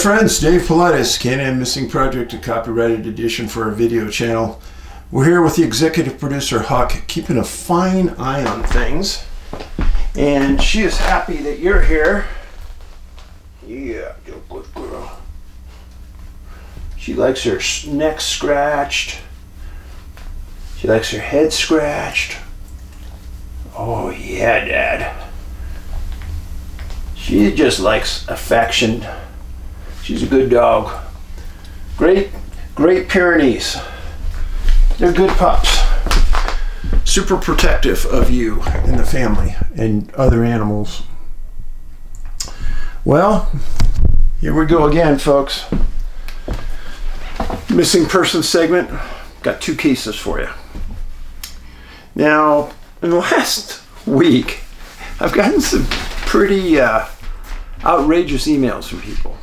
Friends, Dave Paulides, Can-Am Missing Project, a copyrighted edition for our video channel. We're here with the executive producer, Huck, keeping a fine eye on things. And she is happy that you're here. Yeah, you're a good girl. She likes her neck scratched. She likes her head scratched. Oh yeah, Dad. She just likes affection. She's a good dog. Great Pyrenees. They're good pups. Super protective of you and the family and other animals. Well, here we go again, folks. Missing person segment. Got 2 cases for you. Now, in the last week, I've gotten some pretty outrageous emails from people.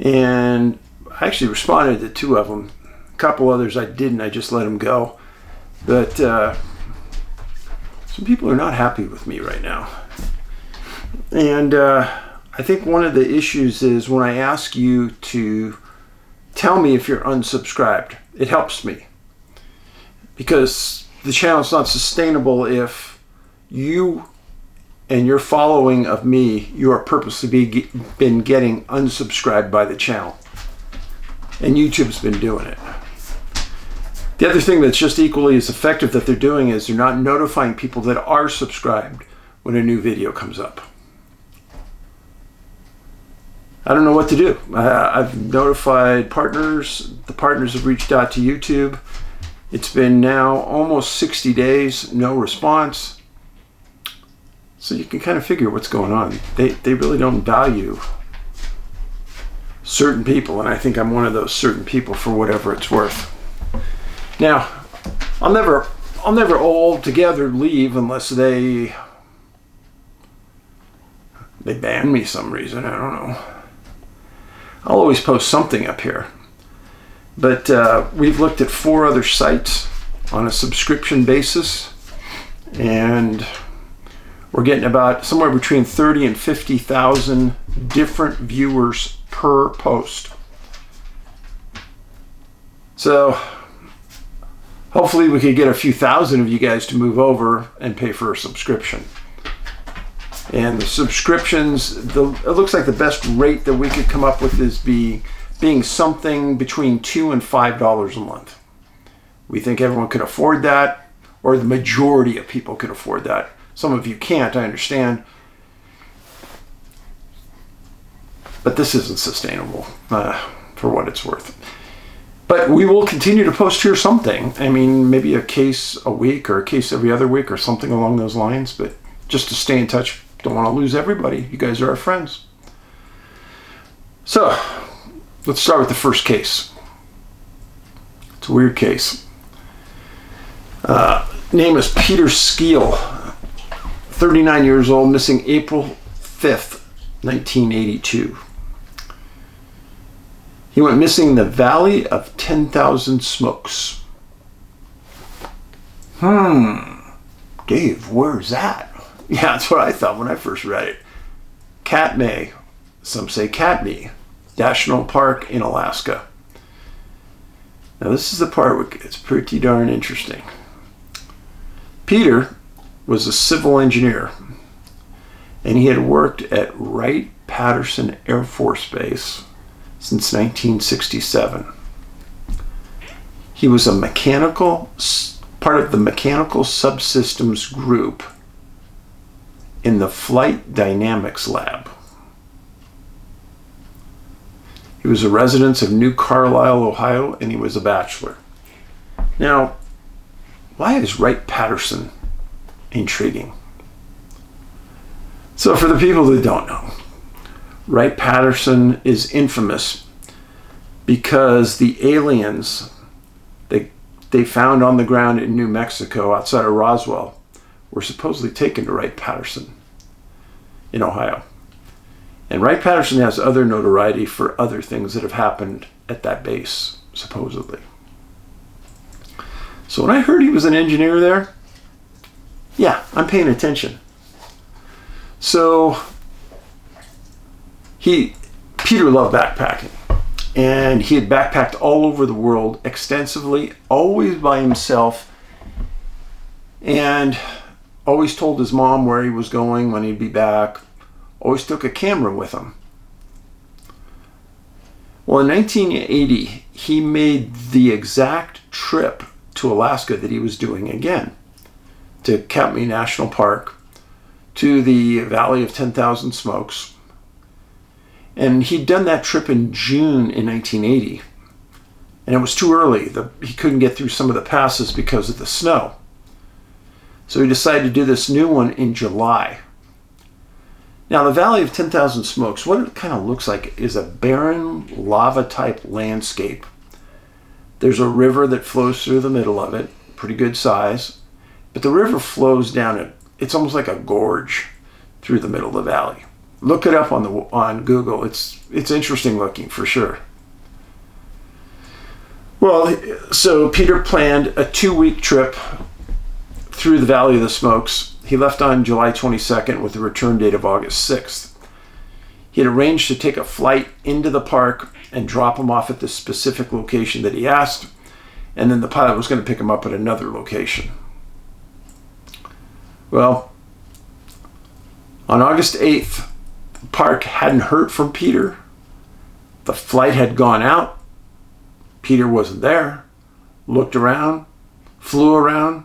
And I actually responded to 2 of them. A couple others I didn't. I just let them go. But some people are not happy with me right now. And I think one of the issues is when I ask you to tell me if you're unsubscribed. It helps me. Because the channel's not sustainable if you and your following of me, you are purposely been getting unsubscribed by the channel. And YouTube's been doing it. The other thing that's just equally as effective that they're doing is they're not notifying people that are subscribed when a new video comes up. I don't know what to do. I've notified partners. The partners have reached out to YouTube. It's been now almost 60 days, no response. So you can kind of figure what's going on. They really don't value certain people, and I think I'm one of those certain people for whatever it's worth. Now, I'll never altogether leave unless they ban me some reason. I don't know. I'll always post something up here. But we've looked at 4 other sites on a subscription basis, and we're getting about somewhere between 30 and 50,000 different viewers per post. So hopefully we could get a few thousand of you guys to move over and pay for a subscription. And the subscriptions, it looks like the best rate that we could come up with is being something between $2 and $5 a month. We think everyone could afford that, or the majority of people could afford that. Some of you can't, I understand. But this isn't sustainable for what it's worth. But we will continue to post here something. I mean, maybe a case a week or a case every other week or something along those lines. But just to stay in touch, don't want to lose everybody. You guys are our friends. So, let's start with the first case. It's a weird case. Name is Peter Skil, 39 years old, missing April 5th, 1982. He went missing in the Valley of 10,000 Smokes. Dave, where's that? Yeah, that's what I thought when I first read it. Katmai, some say Katmai, National Park in Alaska. Now this is the part where it's pretty darn interesting. Peter was a civil engineer, and he had worked at Wright-Patterson Air Force Base since 1967. He was a part of the mechanical subsystems group in the Flight Dynamics Lab. He was a resident of New Carlisle, Ohio, and he was a bachelor. Now, why is Wright-Patterson intriguing? So for the people that don't know, Wright-Patterson is infamous because the aliens they found on the ground in New Mexico outside of Roswell were supposedly taken to Wright-Patterson in Ohio. And Wright-Patterson has other notoriety for other things that have happened at that base, supposedly. So when I heard he was an engineer there, yeah, I'm paying attention. So he Peter loved backpacking, and he had backpacked all over the world extensively, always by himself, and always told his mom where he was going, when he'd be back, always took a camera with him. Well, in 1980, he made the exact trip to Alaska that he was doing again, to Katmai National Park, to the Valley of 10,000 Smokes. And he'd done that trip in June in 1980. And it was too early. He couldn't get through some of the passes because of the snow. So he decided to do this new one in July. Now, the Valley of 10,000 Smokes, what it kind of looks like is a barren lava-type landscape. There's a river that flows through the middle of it, pretty good size. But the river flows down, it's almost like a gorge through the middle of the valley. Look it up on Google. It's interesting looking for sure. Well, so Peter planned a 2-week trip through the Valley of the Smokes. He left on July 22nd with a return date of August 6th. He had arranged to take a flight into the park and drop him off at the specific location that he asked, and then the pilot was going to pick him up at another location. Well, on August 8th, the park hadn't heard from Peter. The flight had gone out. Peter wasn't there. Looked around, flew around,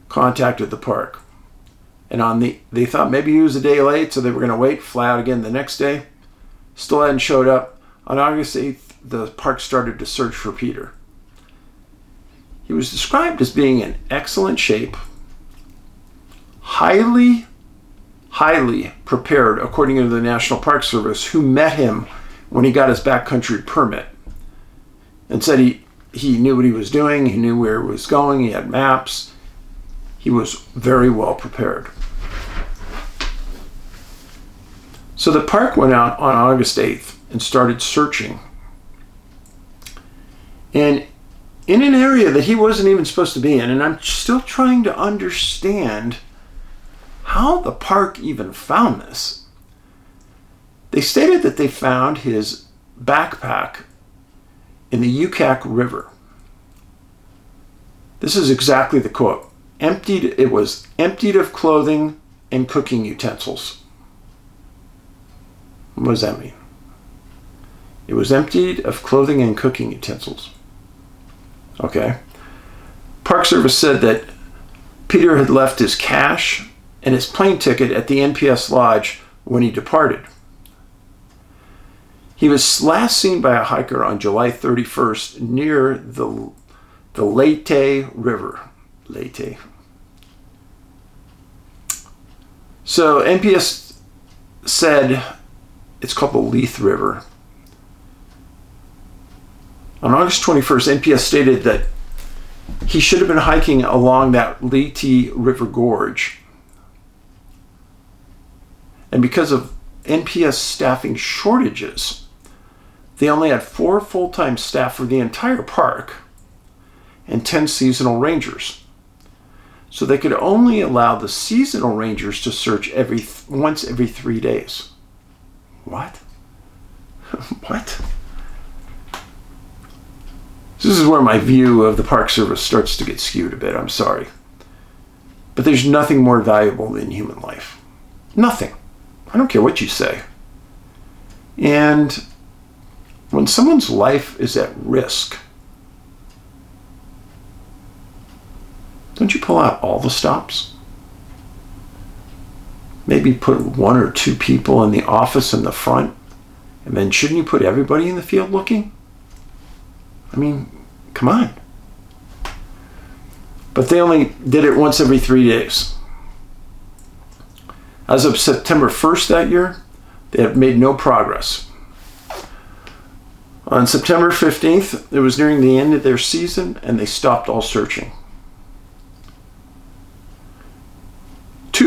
contacted the park. And they thought maybe he was a day late, so they were going to wait, fly out again the next day. Still hadn't showed up. On August 8th, the park started to search for Peter. He was described as being in excellent shape, highly prepared, according to the National Park Service, who met him when he got his backcountry permit and said he knew what he was doing, he knew where he was going, he had maps. He was very well prepared. So the park went out on August 8th and started searching. And in an area that he wasn't even supposed to be in, and I'm still trying to understand how the park even found this. They stated that they found his backpack in the Yukak River. This is exactly the quote. It was emptied of clothing and cooking utensils. What does that mean? It was emptied of clothing and cooking utensils. Okay. Park Service said that Peter had left his cash and his plane ticket at the NPS Lodge when he departed. He was last seen by a hiker on July 31st near the Leyte River. Leyte. So NPS said it's called the Leith River. On August 21st, NPS stated that he should have been hiking along that Leyte River Gorge. And because of NPS staffing shortages, they only had 4 full-time staff for the entire park and 10 seasonal rangers. So they could only allow the seasonal rangers to search once every 3 days. What? What? This is where my view of the Park Service starts to get skewed a bit. I'm sorry. But there's nothing more valuable than human life. Nothing. I don't care what you say. And when someone's life is at risk, don't you pull out all the stops? Maybe put 1 or 2 people in the office in the front, and then shouldn't you put everybody in the field looking? I mean, come on. But they only did it once every 3 days. As of September 1st that year, they have made no progress. On September 15th, it was nearing the end of their season, and they stopped all searching.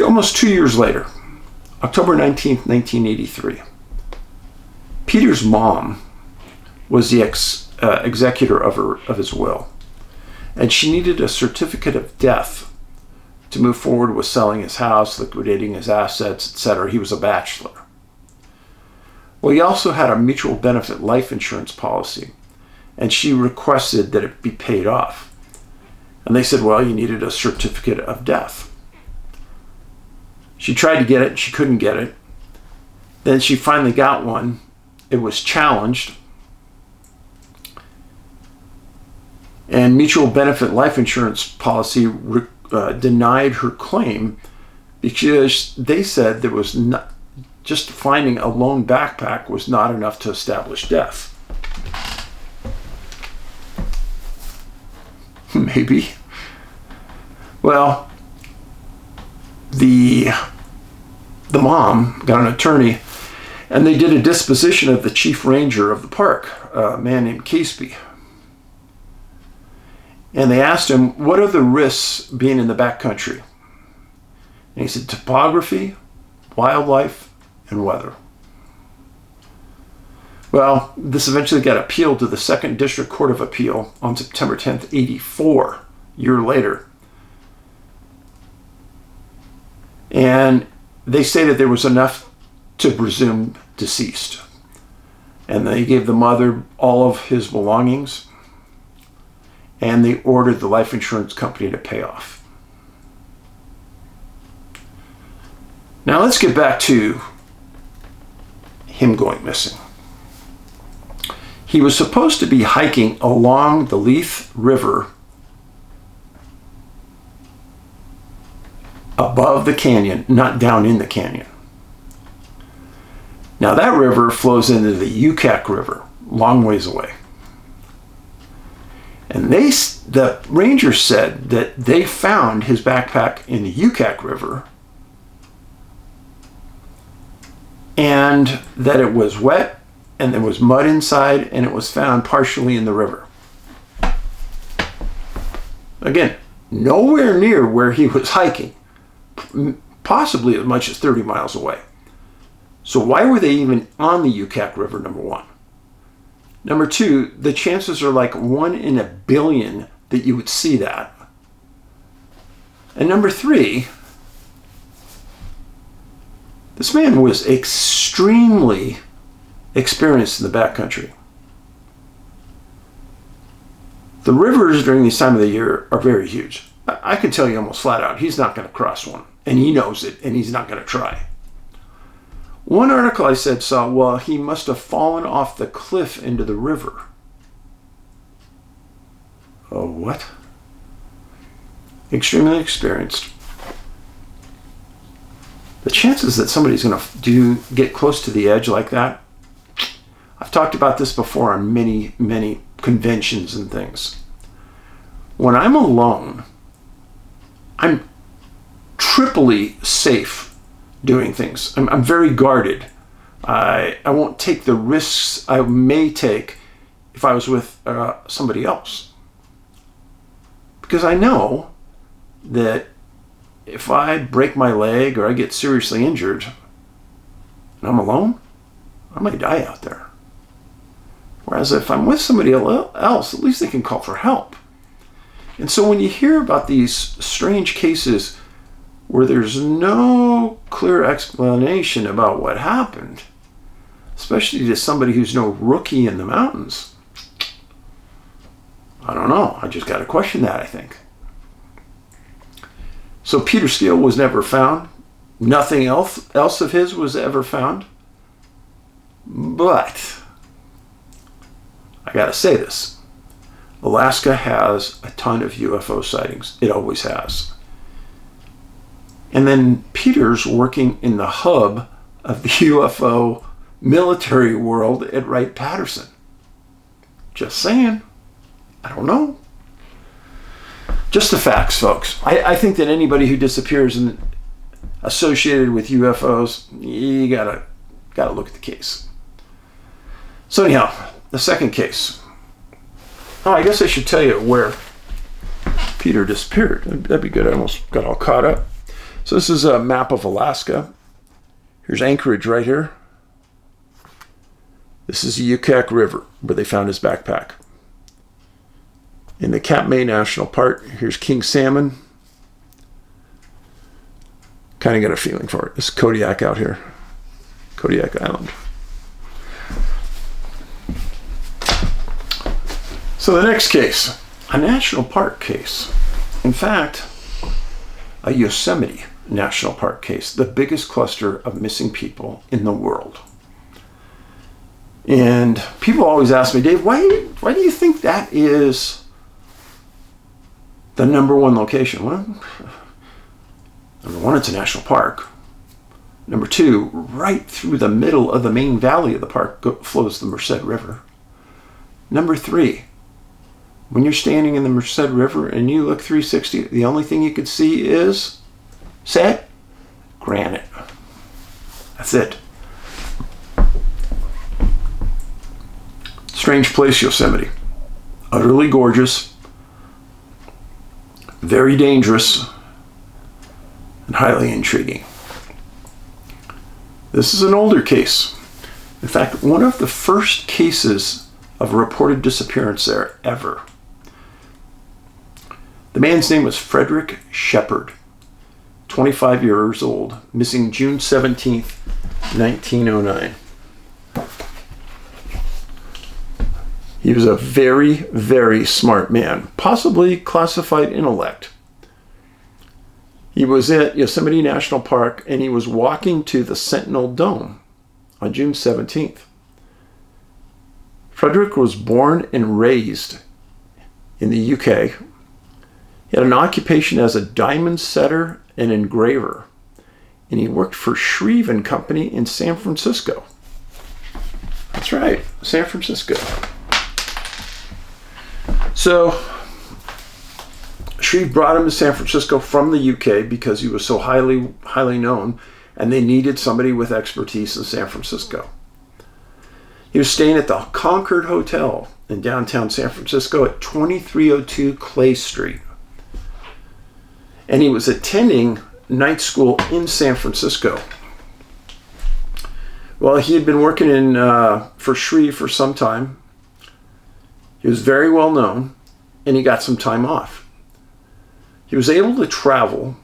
Almost 2 years later, October 19th, 1983, Peter's mom was the executor of his will, and she needed a certificate of death to move forward with selling his house, liquidating his assets, etc. He was a bachelor. Well, he also had a mutual benefit life insurance policy, and she requested that it be paid off. And they said, well, you needed a certificate of death. She tried to get it, she couldn't get it. Then she finally got one. It was challenged. And mutual benefit life insurance policy denied her claim because they said there was not, just finding a lone backpack was not enough to establish death. Maybe. Well, the mom got an attorney, and they did a disposition of the chief ranger of the park, a man named Casey. And they asked him, what are the risks being in the backcountry? And he said, topography, wildlife, and weather. Well, this eventually got appealed to the 2nd District Court of Appeal on September 10th, 1984, a year later. And they stated there was enough to presume deceased. And they gave the mother all of his belongings, and they ordered the life insurance company to pay off. Now let's get back to him going missing. He was supposed to be hiking along the Leith River above the canyon, not down in the canyon. Now that river flows into the Yucak River, long ways away. And the rangers said that they found his backpack in the Yucak River, and that it was wet and there was mud inside, and it was found partially in the river. Again, nowhere near where he was hiking, possibly as much as 30 miles away. So why were they even on the Yucak River, number one? Number two, the chances are like 1 in a billion that you would see that. And number three, this man was extremely experienced in the backcountry. The rivers during this time of the year are very huge. I can tell you almost flat out, he's not going to cross one. And he knows it, and he's not going to try. One article I saw, well, he must have fallen off the cliff into the river. Oh, what? Extremely experienced. The chances that somebody's going to get close to the edge like that, I've talked about this before on many, many conventions and things. When I'm alone, I'm triply safe doing things. I'm very guarded. I won't take the risks I may take if I was with somebody else. Because I know that if I break my leg or I get seriously injured and I'm alone, I might die out there. Whereas if I'm with somebody else, at least they can call for help. And so when you hear about these strange cases where there's no clear explanation about what happened, especially to somebody who's no rookie in the mountains, I don't know. I just got to question that, I think. So Peter Skil was never found. Nothing else of his was ever found. But I got to say this. Alaska has a ton of UFO sightings. It always has. And then Peter's working in the hub of the UFO military world at Wright-Patterson. Just saying. I don't know. Just the facts, folks. I think that anybody who disappears and associated with UFOs, you gotta look at the case. So anyhow, the second case. Oh, I guess I should tell you where Peter disappeared. That'd be good. I almost got all caught up. So this is a map of Alaska. Here's Anchorage right here. This is the Yucak River where they found his backpack. In the Katmai National Park, here's king salmon. Kind of got a feeling for it. This is Kodiak out here. Kodiak Island. So the next case, a national park case. In fact, a Yosemite National Park case, the biggest cluster of missing people in the world. And people always ask me, Dave, why do you think that is the number one location? Well, number one, it's a national park. Number two, right through the middle of the main valley of the park flows the Merced River. Number three, when you're standing in the Merced River and you look 360, the only thing you could see is, say it, granite. That's it. Strange place, Yosemite. Utterly gorgeous, very dangerous, and highly intriguing. This is an older case. In fact, one of the first cases of reported disappearance there ever. The man's name was Frederick Shepard, 25 years old, missing June 17th, 1909. He was a very, very smart man, possibly classified intellect. He was at Yosemite National Park and he was walking to the Sentinel Dome on June 17th. Frederick was born and raised in the UK. He had an occupation as a diamond setter and engraver, and he worked for Shreve and Company in San Francisco. That's right, San Francisco. So Shreve brought him to San Francisco from the UK because he was so highly known, and they needed somebody with expertise in San Francisco. He was staying at the Concord Hotel in downtown San Francisco at 2302 Clay Street. And he was attending night school in San Francisco. Well, he had been working for Shreve for some time. He was very well known, and he got some time off. He was able to travel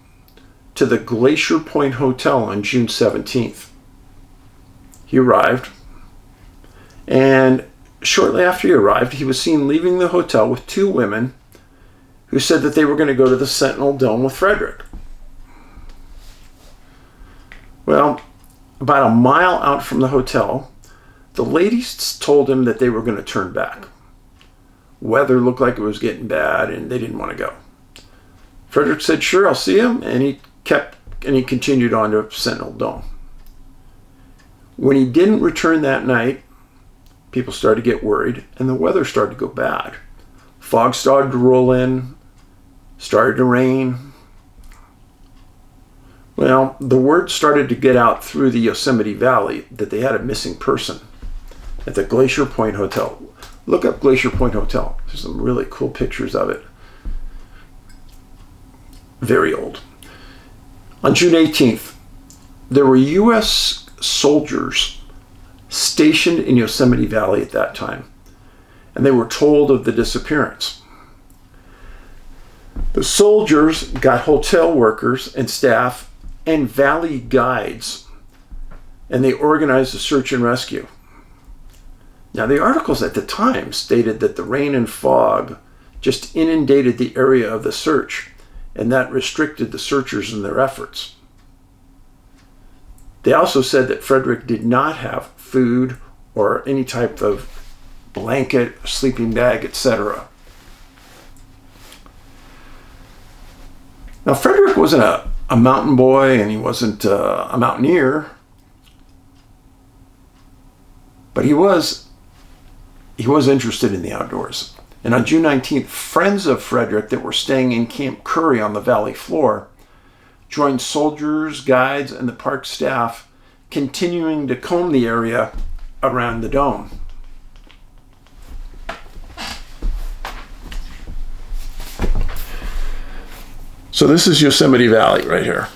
to the Glacier Point Hotel on June 17th. He arrived, and shortly after he arrived, he was seen leaving the hotel with two women who said that they were going to go to the Sentinel Dome with Frederick. Well, about a mile out from the hotel, the ladies told him that they were going to turn back. Weather looked like it was getting bad and they didn't want to go. Frederick said, sure, I'll see him, and he continued on to Sentinel Dome. When he didn't return that night, people started to get worried and the weather started to go bad. Fog started to roll in, started to rain. Well, the word started to get out through the Yosemite Valley that they had a missing person at the Glacier Point Hotel. Look up Glacier Point Hotel. There's some really cool pictures of it. Very old. On June 18th, there were U.S. soldiers stationed in Yosemite Valley at that time, and they were told of the disappearance. The soldiers got hotel workers and staff and valley guides, and they organized a search and rescue. Now, the articles at the time stated that the rain and fog just inundated the area of the search, and that restricted the searchers in their efforts. They also said that Frederick did not have food or any type of blanket, sleeping bag, etc. Now, Frederick wasn't a mountain boy and he wasn't a mountaineer, but he was interested in the outdoors. And on June 19th, friends of Frederick that were staying in Camp Curry on the valley floor joined soldiers, guides, and the park staff, continuing to comb the area around the dome. So this is Yosemite Valley right here.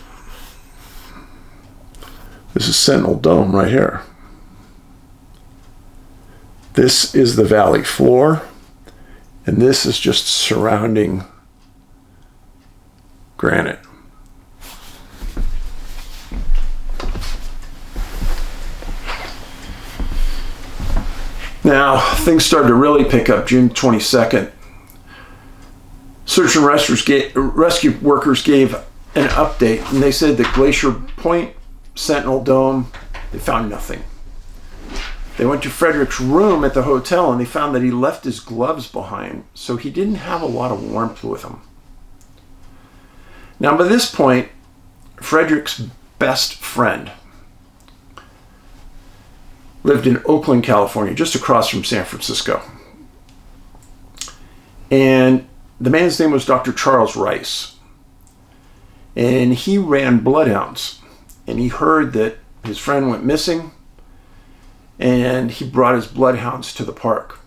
This is Sentinel Dome right here. This is the valley floor, and this is just surrounding granite. Now, things started to really pick up June 22nd. Search and rescue workers gave an update, and they said that Glacier Point, Sentinel Dome, they found nothing. They went to Frederick's room at the hotel, and they found that he left his gloves behind, so he didn't have a lot of warmth with him. Now, by this point, Frederick's best friend lived in Oakland, California, just across from San Francisco. And the man's name was Dr. Charles Rice. And he ran bloodhounds. And he heard that his friend went missing. And he brought his bloodhounds to the park.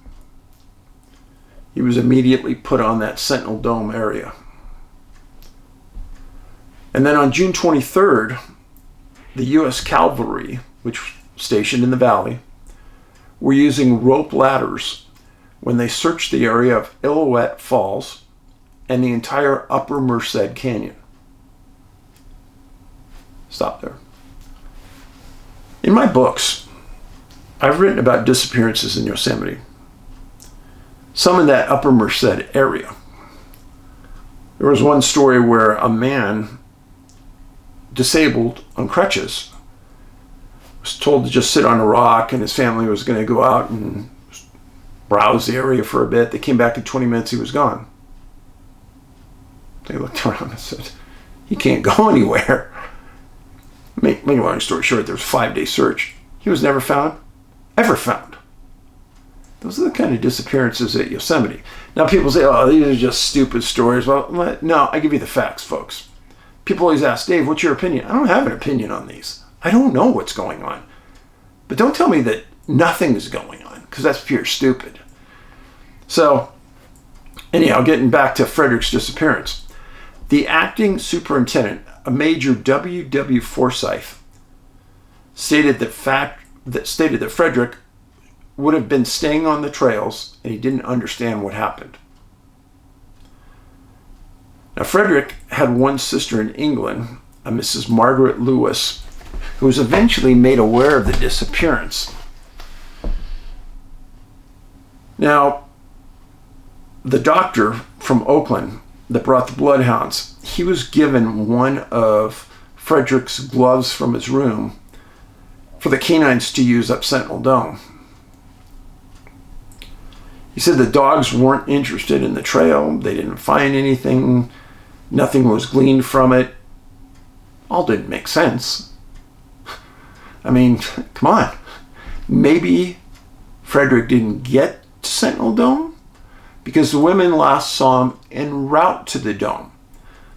He was immediately put on that Sentinel Dome area. And then on June 23rd, the U.S. Cavalry, which was stationed in the valley, were using rope ladders when they searched the area of Illilouette Falls and the entire Upper Merced Canyon. Stop there. In my books, I've written about disappearances in Yosemite, some in that Upper Merced area. There was one story where a man, disabled on crutches, was told to just sit on a rock, and his family was going to go out and browse the area for a bit. They came back in 20 minutes, he was gone. They looked around and said, he can't go anywhere. Make a long story short, there was a 5-day search. He was never found, ever found. Those are the kind of disappearances at Yosemite. Now people say, oh, these are just stupid stories. Well, no, I give you the facts, folks. People always ask, Dave, what's your opinion? I don't have an opinion on these. I don't know what's going on. But don't tell me that nothing is going on, because that's pure stupid. So, anyhow, getting back to Frederick's disappearance. The acting superintendent, a Major W.W. Forsyth, stated that Frederick would have been staying on the trails and he didn't understand what happened. Now, Frederick had one sister in England, a Mrs. Margaret Lewis, who was eventually made aware of the disappearance. Now, the doctor from Oakland that brought the bloodhounds, he was given one of Frederick's gloves from his room for the canines to use up Sentinel Dome. He said the dogs weren't interested in the trail. They didn't find anything. Nothing was gleaned from it. All didn't make sense. I mean, come on. Maybe Frederick didn't get to Sentinel Dome because the women last saw him en route to the dome.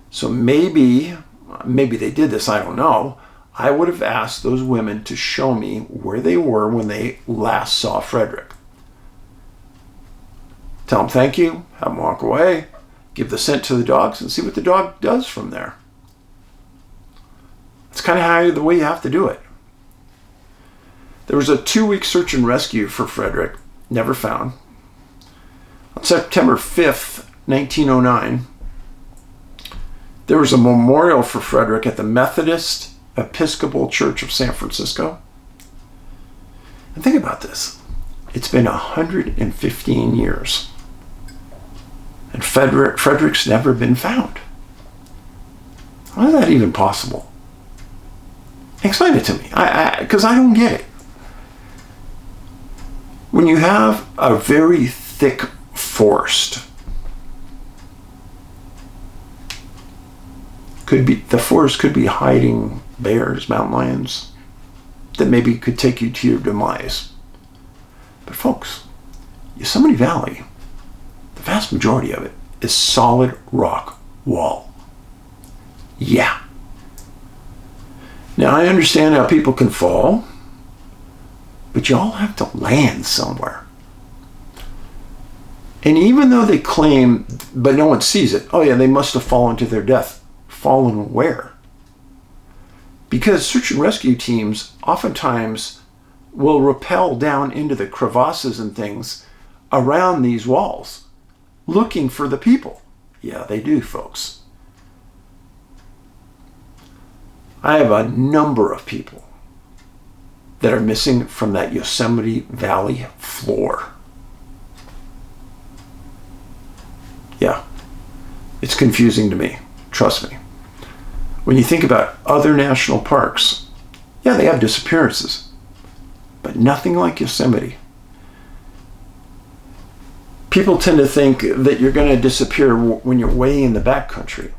So maybe they did this, I don't know. I would have asked those women to show me where they were when they last saw Frederick. Tell them thank you, have them walk away, give the scent to the dogs, and see what the dog does from there. It's kind of the way you have to do it. There was a 2-week search and rescue for Frederick, never found. On September 5th, 1909, there was a memorial for Frederick at the Methodist Episcopal Church of San Francisco. And think about this. It's been 115 years. And Frederick's never been found. How is that even possible? Explain it to me, because I don't get it. When you have a very thick forest, the forest could be hiding bears, mountain lions, that maybe could take you to your demise. But folks, Yosemite Valley, the vast majority of it is solid rock wall. Yeah. Now I understand how people can fall, but you all have to land somewhere. And even though they claim, but no one sees it, oh yeah, they must have fallen to their death. Fallen where? Because search and rescue teams oftentimes will rappel down into the crevasses and things around these walls, looking for the people. Yeah, they do, folks. I have a number of people that are missing from that Yosemite Valley floor. Yeah, it's confusing to me. Trust me. When you think about other national parks, yeah, they have disappearances, but nothing like Yosemite. People tend to think that you're going to disappear when you're way in the backcountry.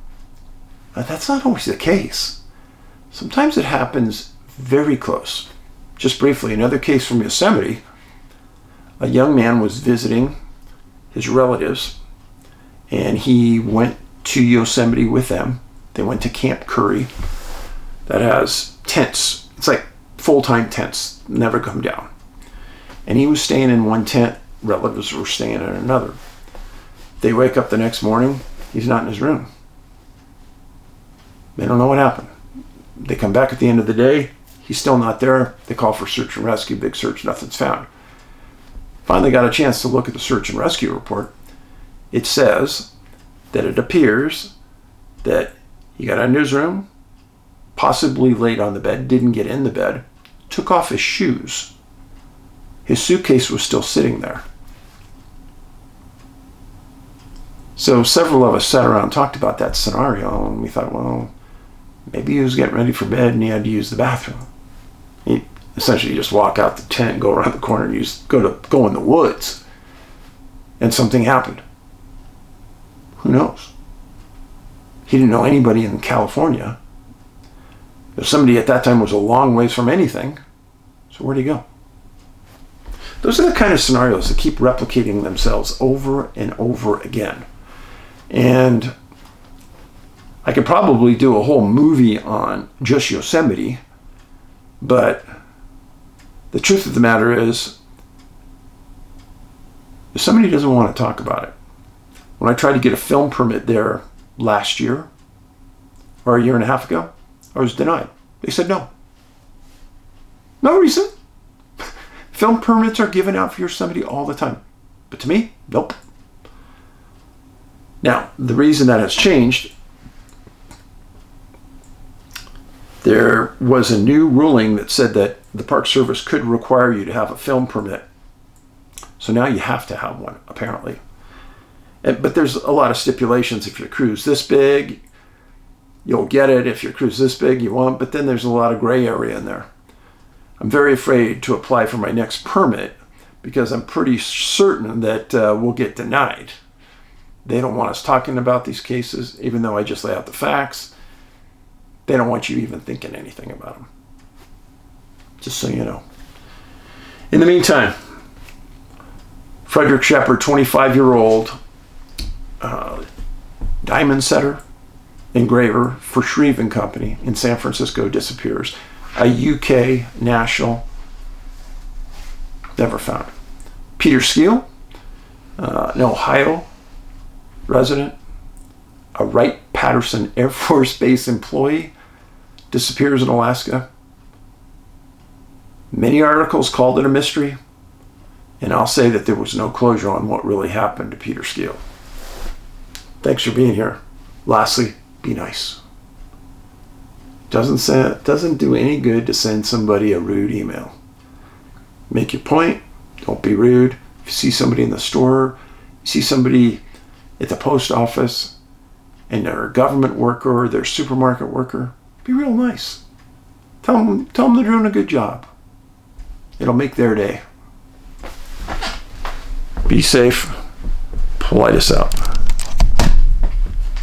That's not always the case. Sometimes it happens very close. Just briefly, another case from Yosemite, a young man was visiting his relatives, and he went to Yosemite with them. They went to Camp Curry that has tents. It's like full-time tents, never come down. And he was staying in one tent, relatives were staying in another. They wake up the next morning, he's not in his room. They don't know what happened. They come back at the end of the day, he's still not there. They call for search and rescue, big search, nothing's found. Finally got a chance to look at the search and rescue report. It says that it appears that he got into his room, possibly laid on the bed, didn't get in the bed, took off his shoes. His suitcase was still sitting there. So several of us sat around and talked about that scenario, and we thought, well, maybe he was getting ready for bed and he had to use the bathroom. He essentially just walk out the tent, go around the corner, and go in the woods, and something happened. Who knows? He didn't know anybody in California. Somebody at that time was a long ways from anything. So where'd he go? Those are the kind of scenarios that keep replicating themselves over and over again. And I could probably do a whole movie on just Yosemite, but the truth of the matter is, Yosemite doesn't want to talk about it. When I tried to get a film permit there last year, or a year and a half ago, I was denied. They said no. No reason. Film permits are given out for Yosemite all the time. But to me, nope. Now, the reason that has changed, there was a new ruling that said that the Park Service could require you to have a film permit. So now you have to have one, apparently. But there's a lot of stipulations. If your crew's this big, you'll get it. If your crew's this big, you won't. But then there's a lot of gray area in there. I'm very afraid to apply for my next permit because I'm pretty certain that we'll get denied. They don't want us talking about these cases, even though I just lay out the facts. They don't want you even thinking anything about them. Just so you know. In the meantime, Frederick Shepard, 25-year-old diamond setter, engraver for Shreve and Company in San Francisco, disappears. A UK national, never found. Peter Skil, an Ohio resident, a Wright-Patterson Air Force Base employee, disappears in Alaska. Many articles called it a mystery, and I'll say that there was no closure on what really happened to Peter Skil. Thanks for being here. Lastly, be nice. Doesn't do any good to send somebody a rude email. Make your point. Don't be rude. If you see somebody in the store, you see somebody at the post office, and they're a government worker or they're a supermarket worker, be real nice. Tell them they're doing a good job. It'll make their day. Be safe. Paulides out.